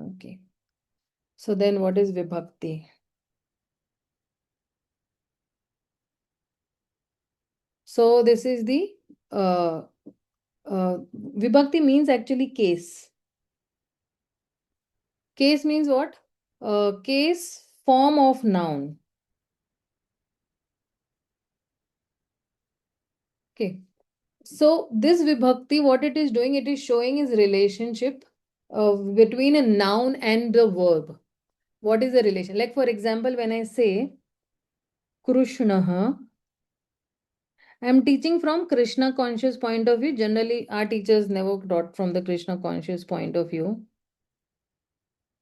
Okay. So then what is vibhakti? So this is the uh, vibhakti means actually case. Case means what? Case form of noun. Okay. So this vibhakti, what it is doing, it is showing is relationship between a noun and the verb. What is the relation? Like for example, when I say Krishnaha, I am teaching from Krishna conscious point of view. Generally, our teachers never taught from the Krishna conscious point of view,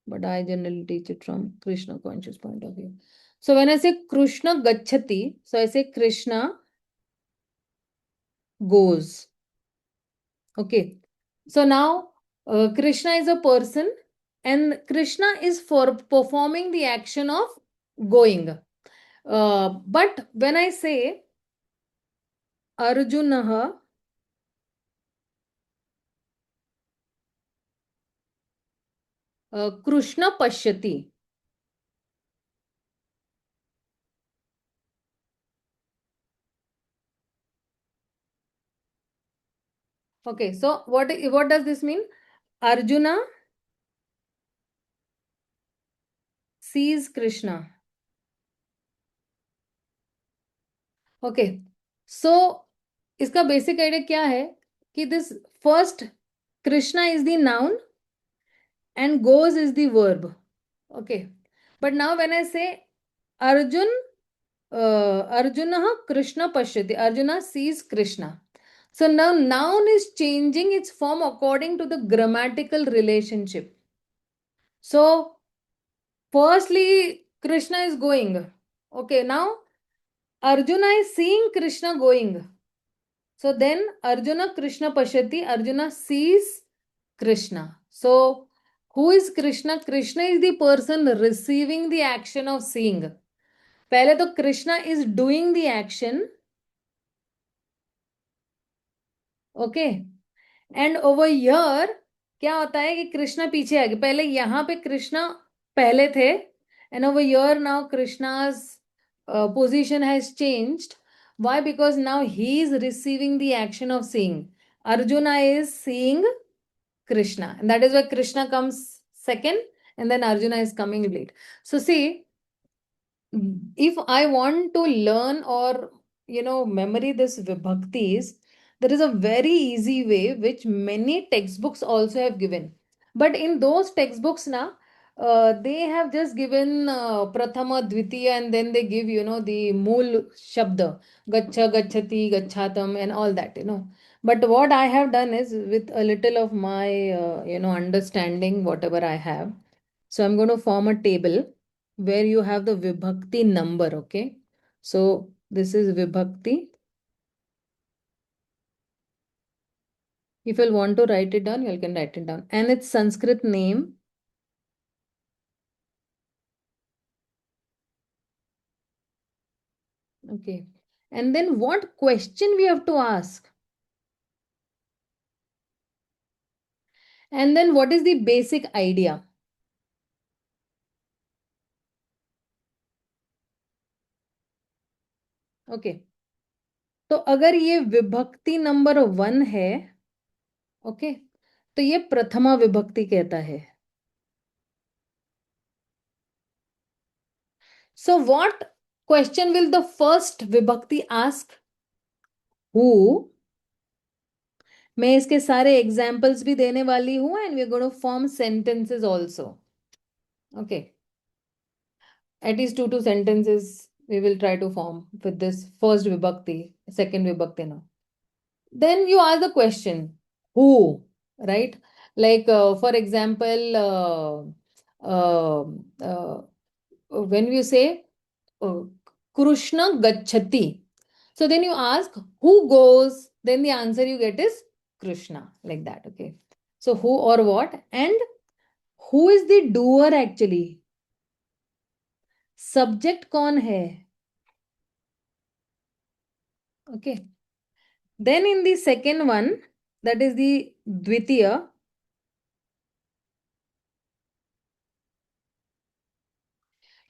but I generally teach it from Krishna conscious point of view. So when I say Krishna gachati, so I say Krishna goes. Okay. So now Krishna is a person and Krishna is for performing the action of going. But when I say Arjunaha, Krishna pashyati. Okay, so what does this mean? Arjuna sees Krishna. Okay so इसका basic idea क्या है कि this first Krishna is the noun and goes is the verb okay but now when I say Arjun Arjun Krishna पश्यति Arjun sees Krishna so now noun is changing its form according to the grammatical relationship so firstly krishna is going okay now arjuna is seeing krishna going. So then Arjuna Krishna Pashyati, Arjuna sees Krishna. So who is Krishna? Krishna is the person receiving the action of seeing. पहले तो Krishna is doing the action. Okay. And over here क्या होता है कि कृष्णा पीछे आ गए पहले यहाँ पे कृष्णा पहले थे and over here now Krishna's position has changed. Why? Because now he is receiving the action of seeing. Arjuna is seeing Krishna. And that is why Krishna comes second and then Arjuna is coming late. So see, if I want to learn or memory this vibhaktis, there is a very easy way which many textbooks also have given. But in those textbooks now, they have just given prathama, dvitiya, and then they give the mool shabda, gacha, gachati, gachatam, and all that. But what I have done is with a little of my understanding, whatever I have. So I'm going to form a table where you have the vibhakti number, okay? So this is vibhakti. If you want to write it down, you can write it down. And its Sanskrit name. Okay. And then what question we have to ask? And then what is the basic idea? Okay. तो अगर ये विभक्ति number 1 है okay तो ये प्रथमा विभक्ति कहता है so what question will the first vibhakti ask who मैं इसके सारे एग्जाम्पल्स भी देने वाली हूं and we are going to form sentences also okay at least 2 sentences we will try to form with this first vibhakti second vibhakti now then you ask the question who right like for example uh, uh, when you say uh, krishna gachati so then you ask who goes then the answer you get is krishna like that okay so who or what and who is the doer actually subject कौन है okay then in the second one that is the dvitiya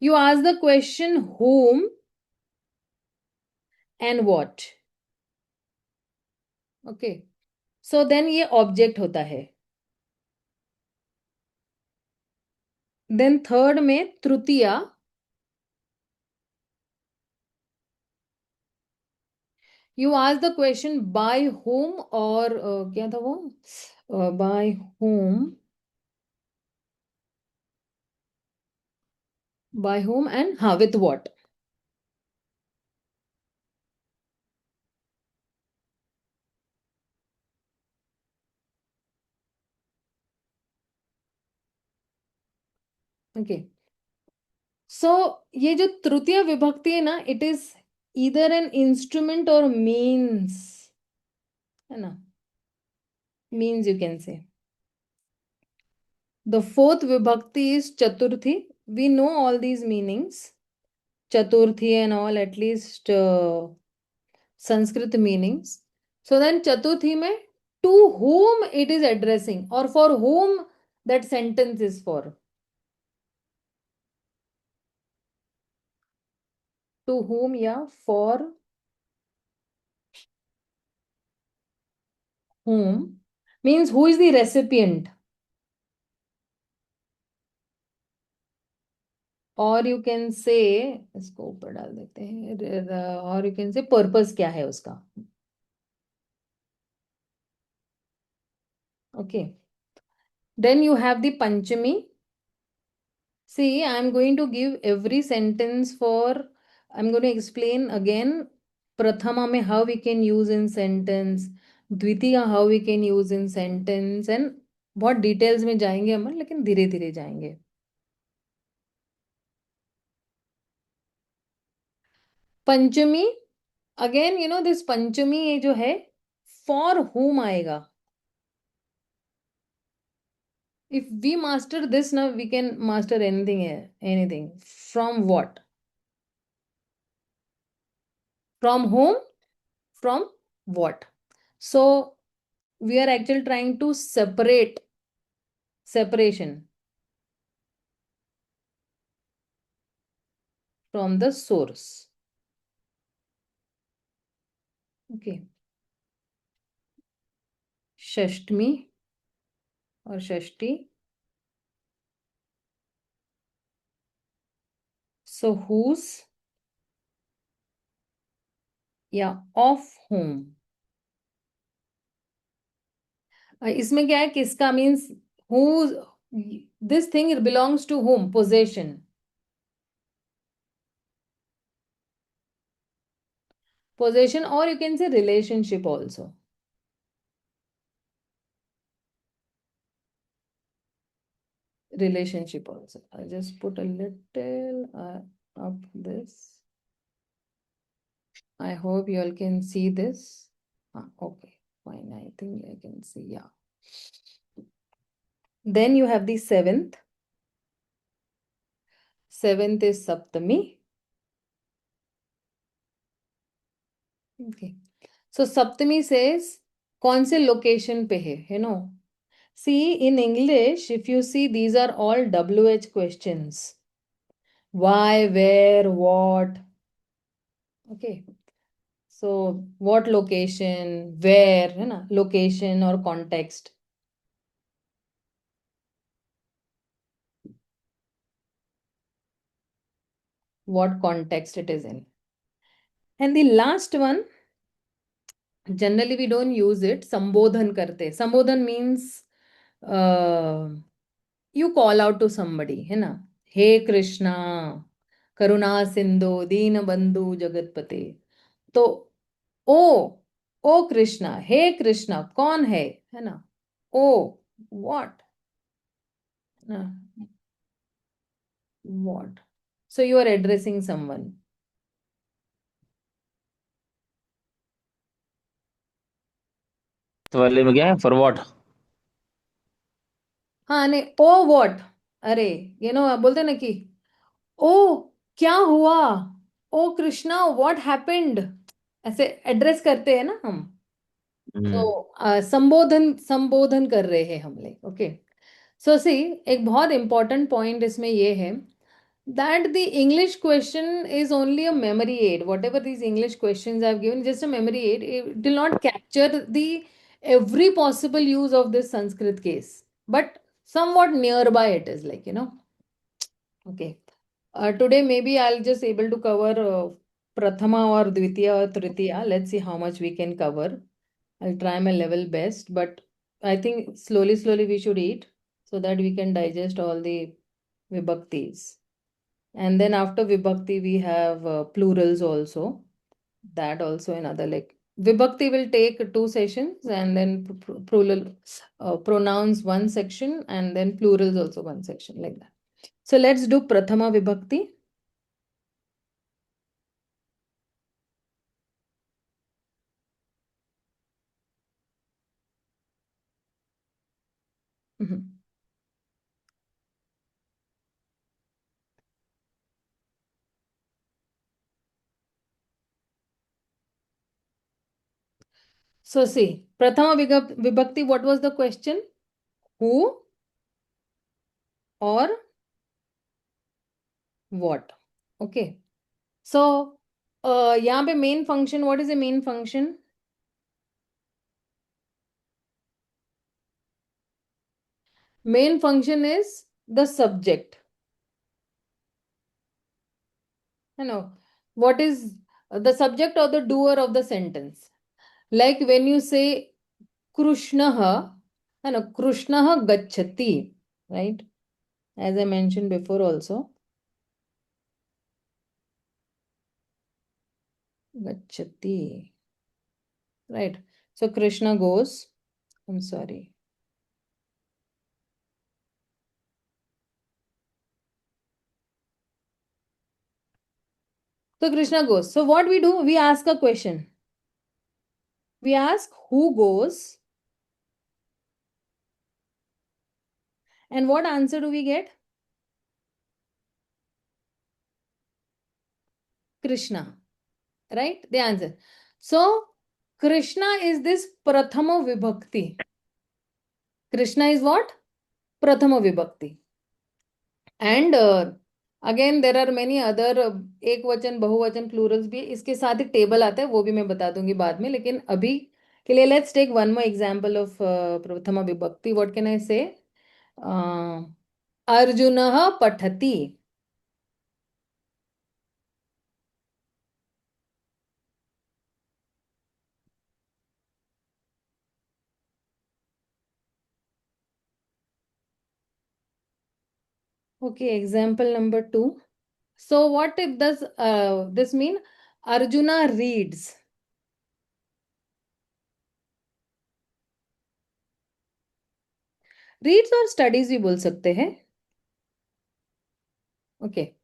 You ask the question whom and what. Okay, so then ये object होता है. Then third में तृतीया, you ask the question by whom, और क्या था वो, by whom, by whom and हाँ विथ व्हाट. ओके, सो ये जो तृतीय विभक्ति है ना, it is either an instrument or means, है ना, means you can say. The fourth विभक्ति इज चतुर्थी. We know all these meanings, chaturthi and all, at least Sanskrit meanings. So then chaturthi mein, to whom it is addressing or for whom that sentence is for. To whom या for whom means who is the recipient, और you can से, इसको ऊपर डाल देते हैं, और you can से पर्पस क्या है उसका. Okay, then you have the panchami. See, I'm going to give every sentence for, I'm going to explain again Prathama mein how we can use in sentence, Dvitiya how we can use in sentence, and बहुत details में जाएंगे हम, लेकिन धीरे धीरे जाएंगे. Panchami, again you know this panchami ये जो है फॉर हुम आएगा. इफ वी मास्टर दिस ना, we can master anything, anything. From what, from home, from what. So we are actually trying to separation from the source. Okay, षष्टमी और षष्ठी. So whose या of whom. इसमें क्या है, किसका means who, this thing belongs to whom, possession. Possession, or you can say relationship also. Relationship also. I just put a little up this. I hope you all can see this. Okay, fine. I think I can see. Yeah. Then you have the seventh. Seventh is Saptami. Okay. So Saptami says, कौन से location पे है, you know. See, in English, if you see, these are all WH questions. Why, where, what. Okay. So what location, where, है ना, location or context. What context it is in. And the last one, generally we don't use it, संबोधन करते. संबोधन means you call out to somebody, है ना. हे कृष्णा, करुणा सिंधु दीन बंधु जगतपते. तो ओ ओ कृष्णा, हे कृष्णा कौन है ना. ओ what, what. So you are addressing someone. तो वाले में क्या है, फॉर व्हाट? हाँ नहीं, ओ व्हाट. अरे यू नो बोलते ना कि ओ क्या हुआ, ओ कृष्णा व्हाट हैपेंड, ऐसे एड्रेस करते हैं ना हम. तो हम्म। संबोधन संबोधन कर रहे हैं हम लोग. ओके, सो सी, एक बहुत इंपॉर्टेंट पॉइंट इसमें ये है that the English question is only a memory aid. Whatever these English questions I've given, just a memory aid. It will not capture the every possible use of this Sanskrit case, but somewhat nearby it is like, Okay. Today maybe I'll just able to cover Prathama or Dvitiya or Tritiya. Let's see how much we can cover. I'll try my level best, but I think slowly we should eat so that we can digest all the vibhaktis. And then after vibhakti, we have plurals also. That also another like vibhakti will take two sessions, and then plural pronouns one section, and then plurals also one section like that. So let's do Prathama Vibhakti. Mhm. So see, Prathama Vibhakti, what was the question? Who or what? Okay. So यहाँ पे main function, what is the main function? Main function is the subject. What is the subject or the doer of the sentence? Like when you say Krishnaha, Krishnaha gachati, right? As I mentioned before also, gachati, right? So Krishna goes. I'm sorry. So Krishna goes. So what we do, we ask a question. We ask who goes, and what answer do we get? Krishna, right? The answer. So Krishna is this Prathama Vibhakti. Krishna is what? Prathama Vibhakti. And again there are many other एक वचन बहुवचन Plurals भी इसके साथ एक table आता है, वो भी मैं बता दूंगी बाद में, लेकिन अभी के लिए let's take one more example of prathama vibhakti. What can I से? अर्जुनः पठति. Okay, example number 2. So what it does this mean? Arjuna reads. Reads और studies भी बोल सकते हैं. Okay.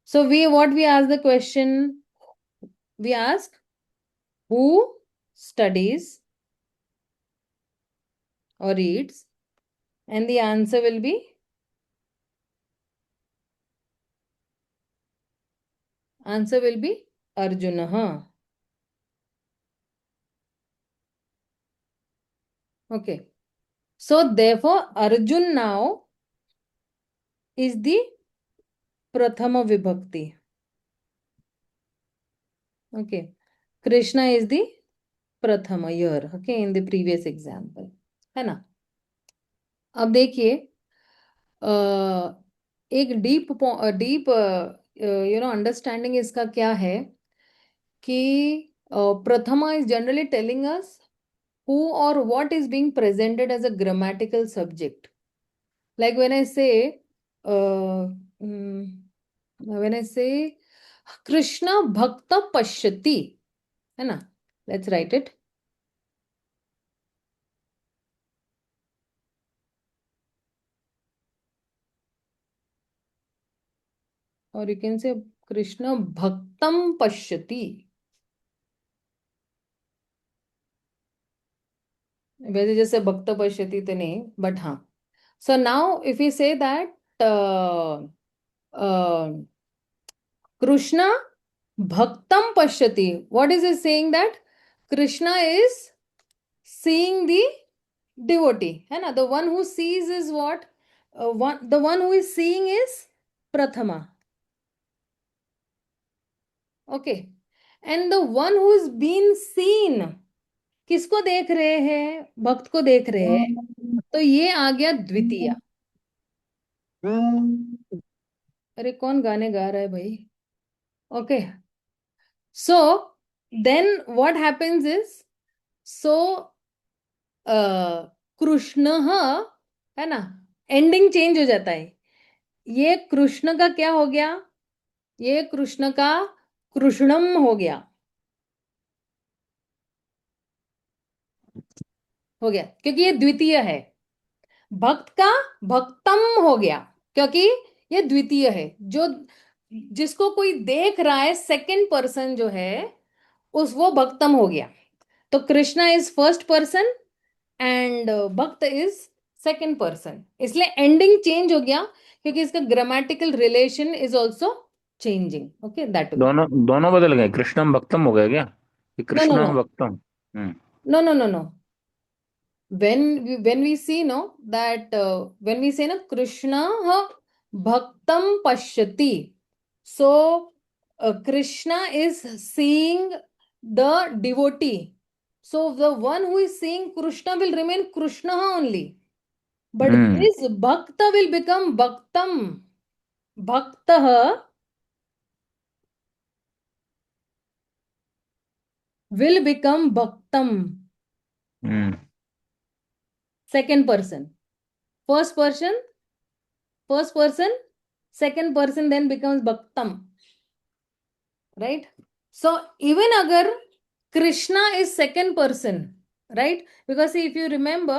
So we ask the question, we ask who studies or reads, and the answer will be Arjuna. Okay. So therefore Arjun now is the Prathama Vibhakti. Okay. Krishna is the Prathama here. Okay, in the previous example. है ना? अब देखिए एक deep deep understanding इसका क्या है कि प्रथमा is generally telling us who or what is being presented as a grammatical subject. Like uh, mm, when I say Krishna Bhakta Pashyati, है ना? Let's write it. Or you can say Krishna Bhaktam Pashyati. वैसे जैसे भक्त पश्यति तो नहीं, but हाँ. So now if we say that uh, Krishna Bhaktam Pashyati, what is it saying? That Krishna is seeing the devotee, है ना? The one who sees is what? The one who is seeing is Prathama. Okay, and the one who is been seen, किसको देख रहे हैं? भक्त को देख रहे हैं, तो ये आ गया द्वितीय। अरे कौन गाने गा रहा है भाई? Okay, so then what happens is, so Krishna है ना, एंडिंग चेंज हो जाता है। ये कृष्ण का क्या हो गया? ये कृष्ण का कृष्णम हो गया, हो गया क्योंकि ये द्वितीय है। भक्त का भक्तम हो गया, क्योंकि ये द्वितीय है। जो जिसको कोई देख रहा है सेकंड पर्सन जो है, उस वो भक्तम हो गया। तो Krishna is first person and भक्त इज सेकंड पर्सन, इसलिए एंडिंग चेंज हो गया, क्योंकि इसका grammatical relation is also changing. Okay, that way. दोनों दोनों बदल गए, कृष्णम भक्तम हो गया क्या? कि नो नो कृष्णा नो भक्तम। No no no no, when we see no that when we say no krishna bhaktam pashyati, so krishna is seeing the devotee, so the one who is seeing krishna will remain krishna only, but hmm. this bhakta will become bhaktam, bhaktah will become bhaktam, hmm. second person, first person, first person, second person then becomes bhaktam, right? So even agar krishna is second person, right? Because see, if you remember,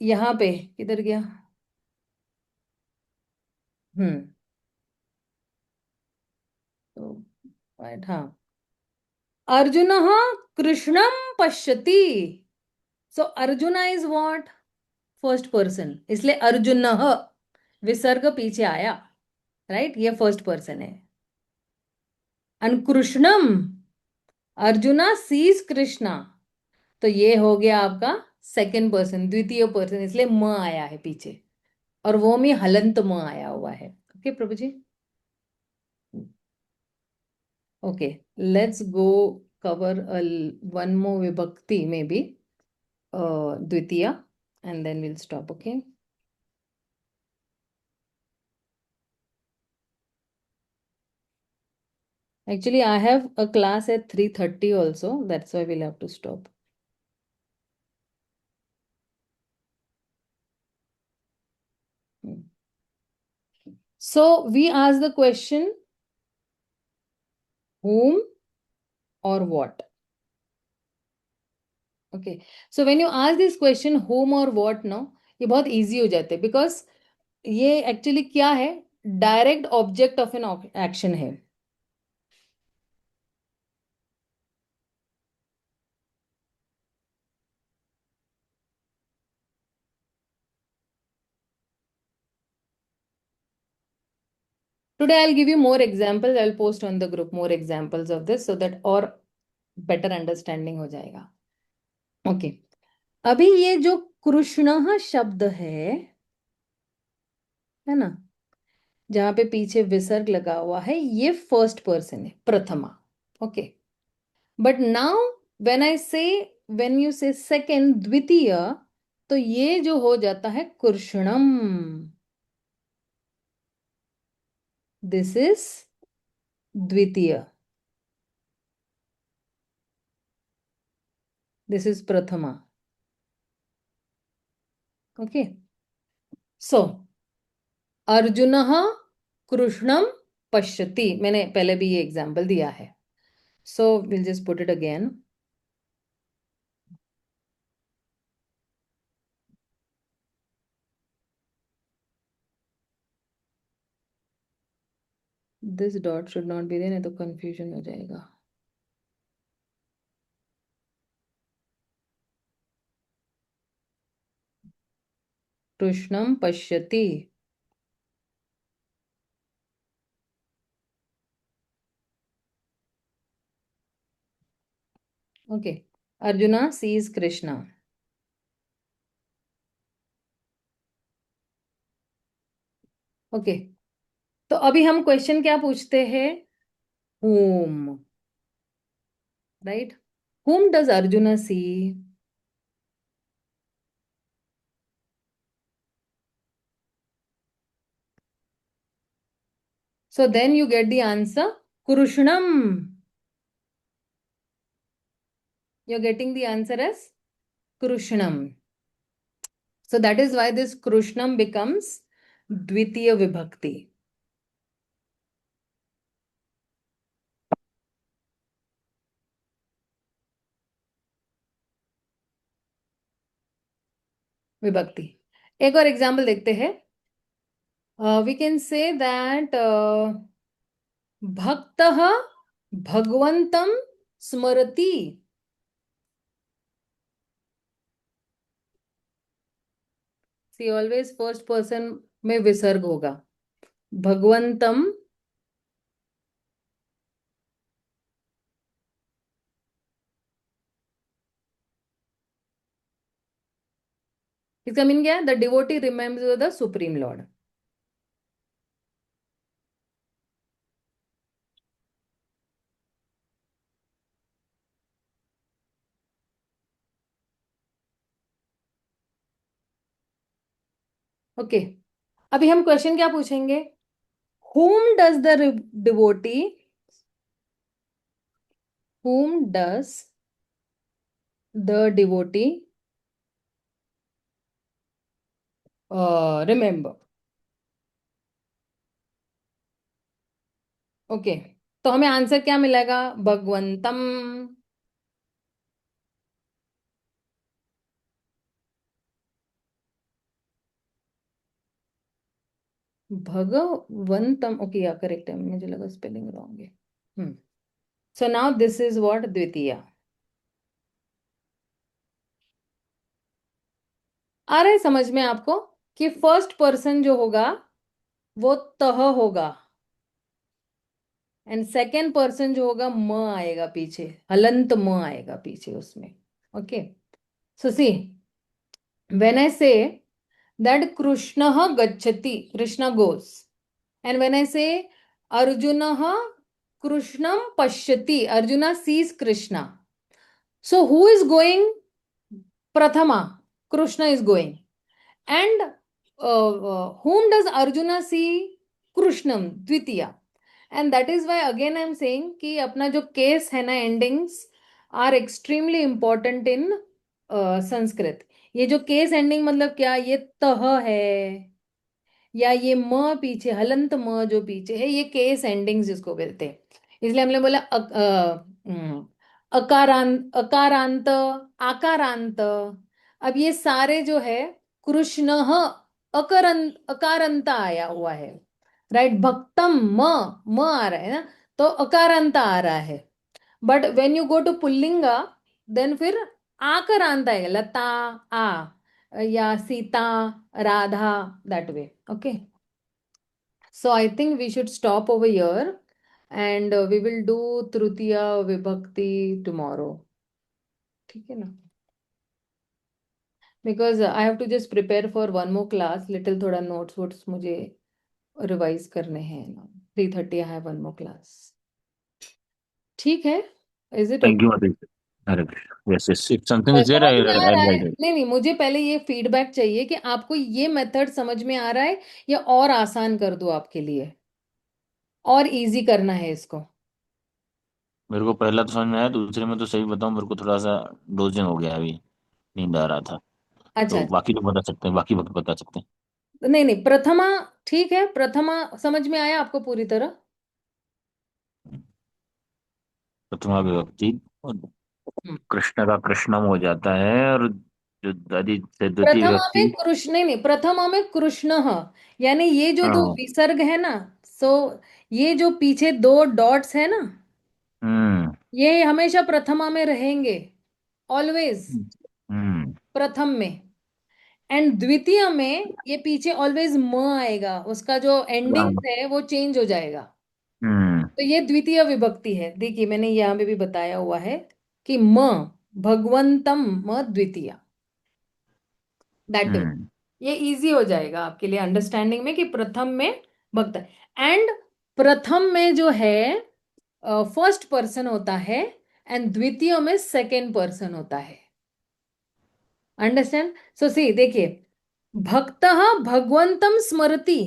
यहाँ पे किधर गया? हम्म, तो right, हाँ, अर्जुन कृष्णम पश्यति, so Arjuna is what? First person, इसलिए अर्जुन विसर्ग पीछे आया, राइट? ये फर्स्ट पर्सन है। एंड कृष्णम, अर्जुना सीज कृष्णा, तो ये हो गया आपका सेकंड पर्सन, द्वितीय पर्सन, इसलिए म आया है पीछे, और वो में हलंत म आया हुआ है। Okay Prabhu ji, okay, let's go cover one more vibhakti maybe, dwitiya, and then will stop. Okay, actually I have a class at 3:30 also, that's why we'll have to stop. So we ask the question whom or what. Okay, so when you ask this question home और what no, ये बहुत easy हो जाते हैं, because ये actually क्या है? Direct object of an action है। Today I will give you more examples, I will post on the group more examples of this, so that और बेटर अंडरस्टैंडिंग हो जाएगा। ओके, अभी ये जो कृष्ण शब्द है ना, जहां पे पीछे विसर्ग लगा हुआ है, ये फर्स्ट पर्सन है, प्रथमा। Okay, but now when I से, व्हेन यू से सेकंड, द्वितीय, तो ये जो हो जाता है कृष्णम, this is dwitiya, this is prathama. Okay, so Arjun कृष्णम पश्यति, मैंने पहले भी ये एग्जांपल दिया है, so will just put it again. This dot should not be there, नहीं तो कंफ्यूजन हो जाएगा। कृष्णम पश्यति, ओके, अर्जुना सीज कृष्णा, ओके, तो अभी हम क्वेश्चन क्या पूछते हैं? whom, right? whom does Arjuna see? So then you get the answer Krushnam. You're getting the answer as Krushnam. So that is why this Krushnam becomes Dvitiya Vibhakti. विभक्ति। एक और example देखते हैं। वी कैन से दैट भक्तः भगवंतं स्मरति। सी always first person में विसर्ग होगा। भगवंतम, इसका मीन क्या है? The devotee remembers the supreme Lord. Okay, अभी हम क्वेश्चन क्या पूछेंगे? whom does the devotee whom does the devotee remember? Okay, तो हमें आंसर क्या मिलेगा? भगवंतम। भगवंतम, ओके, या करेक्ट है, मुझे लगा स्पेलिंग रॉन्ग है। So now this is what द्वितीया। आ रहा है समझ में आपको कि फर्स्ट पर्सन जो होगा वो तह होगा, एंड सेकेंड पर्सन जो होगा म आएगा पीछे, हलंत म आएगा पीछे उसमें। Okay, so C, when I से दैट कृष्ण गच्छति, Krishna goes, and when I say Arjun कृष्णम पश्यति, Arjuna sees Krishna, so who is going prathama? Krishna is going. And whom does Arjuna see? Krishnam, Dvitiya. And that is why again I am saying कि अपना जो case है ना, endings are extremely important in Sanskrit. ये जो case ending मतलब क्या? ये तह है या ये म पीछे, हलंत म जो पीछे है, ये केस एंडिंग्स जिसको बोलते हैं। इसलिए हमने बोला अकारांत, अकारांत, आकारांत। अब ये सारे जो है कृष्ण अकरंत, अकारंत आया हुआ है, राइट? भक्तम म, म आ रहा है ना, तो अकारांत आ रहा है। But when you go to पुल्लिंगा, देन फिर आकरांत आएगा, लता, आ, या Sita, Radha, that way. Okay, so I think we should stop over here and we will do तृतीया विभक्ति टुमारो। ठीक है ना? Because I have to just prepare for one more class, little थोड़ा नोट्स वोट्स मुझे रिवाइज करने हैं ना। 3:30 I have one more class. ठीक है? Is it thank okay? You Aditi. Hare Krishna. Yes yes, if something is there समझ आई में आ आई रहा है? Right it. नहीं नहीं, मुझे पहले ये फीडबैक चाहिए कि आपको ये मेथड समझ में आ रहा है या और आसान कर दूं आपके लिए, और इजी करना है इसको? मेरे को पहला तो समझ में आया, दूसरे में तो सही बताऊं मेरे को थोड़ा सा डोजिंग हो गया अभी, नींद आ रहा था। अच्छा तो अच्छा। बाकी तो बता सकते हैं, बाकी वक्त बता सकते हैं। नहीं नहीं, प्रथमा, ठीक है, प्रथमा समझ में आया आपको पूरी तरह? प्रथमा विभक्ति, और हम्म। कृष्ण का कृष्णम हो जाता है, और जो आदि से द्वितीय प्रथमा में विभक्ति। कृष्ण, नहीं नहीं, प्रथमा में कृष्ण, यानी ये जो दो हाँ। विसर्ग है ना, सो ये जो पीछे दो डॉट्स है ना, हम्म। ये हमेशा प्रथमा में रहेंगे, ऑलवेज हम्म। प्रथम में। एंड द्वितीय में ये पीछे ऑलवेज म आएगा, उसका जो एंडिंग हाँ। है वो चेंज हो जाएगा। हम्म। तो ये द्वितीय विभक्ति है। देखिए मैंने यहाँ पे भी बताया हुआ है कि म, भगवंतम म द्वितीय, दैट वे। हम्म। ये इजी हो जाएगा आपके लिए अंडरस्टैंडिंग में कि प्रथम में भक्त। एंड प्रथम में जो है फर्स्ट पर्सन होता है, एंड द्वितीय में सेकेंड पर्सन होता है। अंडरस्टैंड? सो सी देखिए, भक्त भगवंतम स्मरति,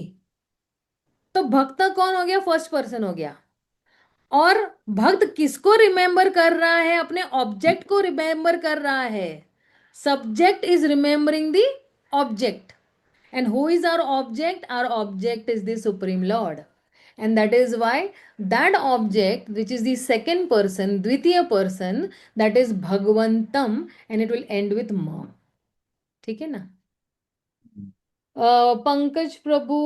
तो भक्त कौन हो गया? फर्स्ट पर्सन हो गया। और भक्त किसको रिमेंबर कर रहा है? अपने ऑब्जेक्ट को रिमेंबर कर रहा है। Subject is remembering the object, and who is our object? Our object is the supreme lord, and that is why that object, which is the second person, dvitiya person, that is bhagwantam, and it will end with ma। ठीक है ना? पंकज प्रभु,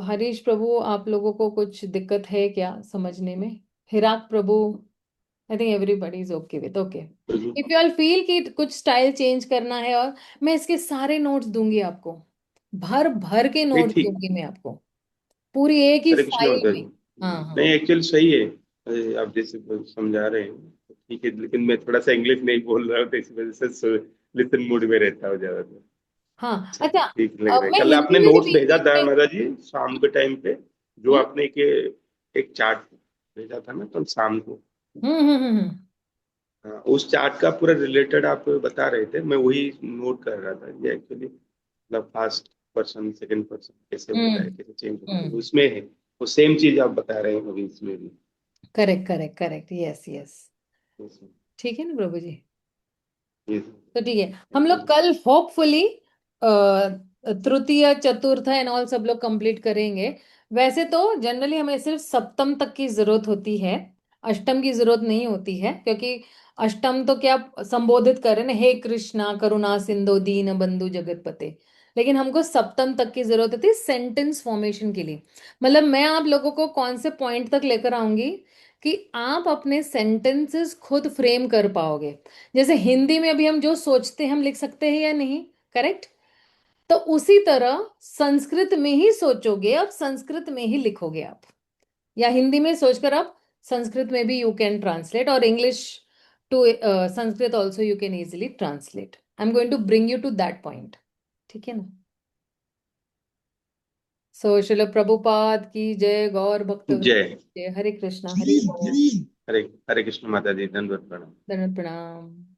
हरीश प्रभु, आप लोगों को कुछ दिक्कत है क्या समझने में? Hirak Prabhu, I think everybody is okay with, okay. If you all feel कि कुछ स्टाइल चेंज करना है, और मैं इसके सारे नोट्स दूंगी आपको, भर भर के नहीं नोट्स ठीक। दूंगी मैं आपको, पूरी एक ही हरे कृष्ण फाइल माता में। जी। हाँ हाँ। नहीं एक्चुअली सही है। आप जैसे समझा रहे हैं तो ठीक है, लेकिन मैं थोड़ा सा इंग्लिश नहीं बोल रहा हूँ तो इस वजह से लिसन मूड में रहता हूँ ज्यादातर। हाँ चलिए अच्छा, ठीक लग अब रहा है। मैं कल हिंदी आपने में भी नोट्स बीच भेजा बीच था में। माता जी शाम के टाइम पे, जो हम्म आपने एक चार्ट भेजा था ना कल शाम को। हम्म हम्म हम्म हम्म। हाँ, उस चार्ट का पूरा रिलेटेड आप बता रहे थे, मैं वही नोट कर रहा था। ये एक्चुअली मतलब फर्स्ट पर्सन सेकंड पर्सन कैसे होता है, कैसे चेंज होता है, हम्म। उसमें है वो सेम चीज आप बता रहे हैं अभी इसमें भी। Correct correct correct, yes yes. Yes, ठीक है ना प्रभु जी? yes, तो ठीक है, हम thank लोग you। कल होपफुली तृतीय चतुर्थ एंड ऑल सब लोग कंप्लीट करेंगे। वैसे तो जनरली हमें सिर्फ सप्तम तक की जरूरत होती है, अष्टम की जरूरत नहीं होती है, क्योंकि अष्टम तो क्या संबोधित करें ना, हे कृष्णा करुणा सिंधु दीन बंधु जगतपते। लेकिन हमको सप्तम तक की जरूरत होती है सेंटेंस फॉर्मेशन के लिए। मतलब मैं आप लोगों को कौन से पॉइंट तक लेकर आऊंगी कि आप अपने सेंटेंसेस खुद फ्रेम कर पाओगे। जैसे हिंदी में अभी हम जो सोचते हैं हम लिख सकते हैं या नहीं? करेक्ट। तो उसी तरह संस्कृत में ही सोचोगे आप, संस्कृत में ही लिखोगे आप, या हिंदी में सोचकर आप संस्कृत में भी यू कैन ट्रांसलेट, और English to Sanskrit also you can easily translate. I am going to bring you to that point. ठीक है ना? सो शिल प्रभुपाद की जय, गौर भक्तवृंद जय। की जय, हरे कृष्णा हरे बोल। हरे हरे कृष्ण माता जी, धन्यवाद प्रणाम। धन्यवाद, प्रणाम।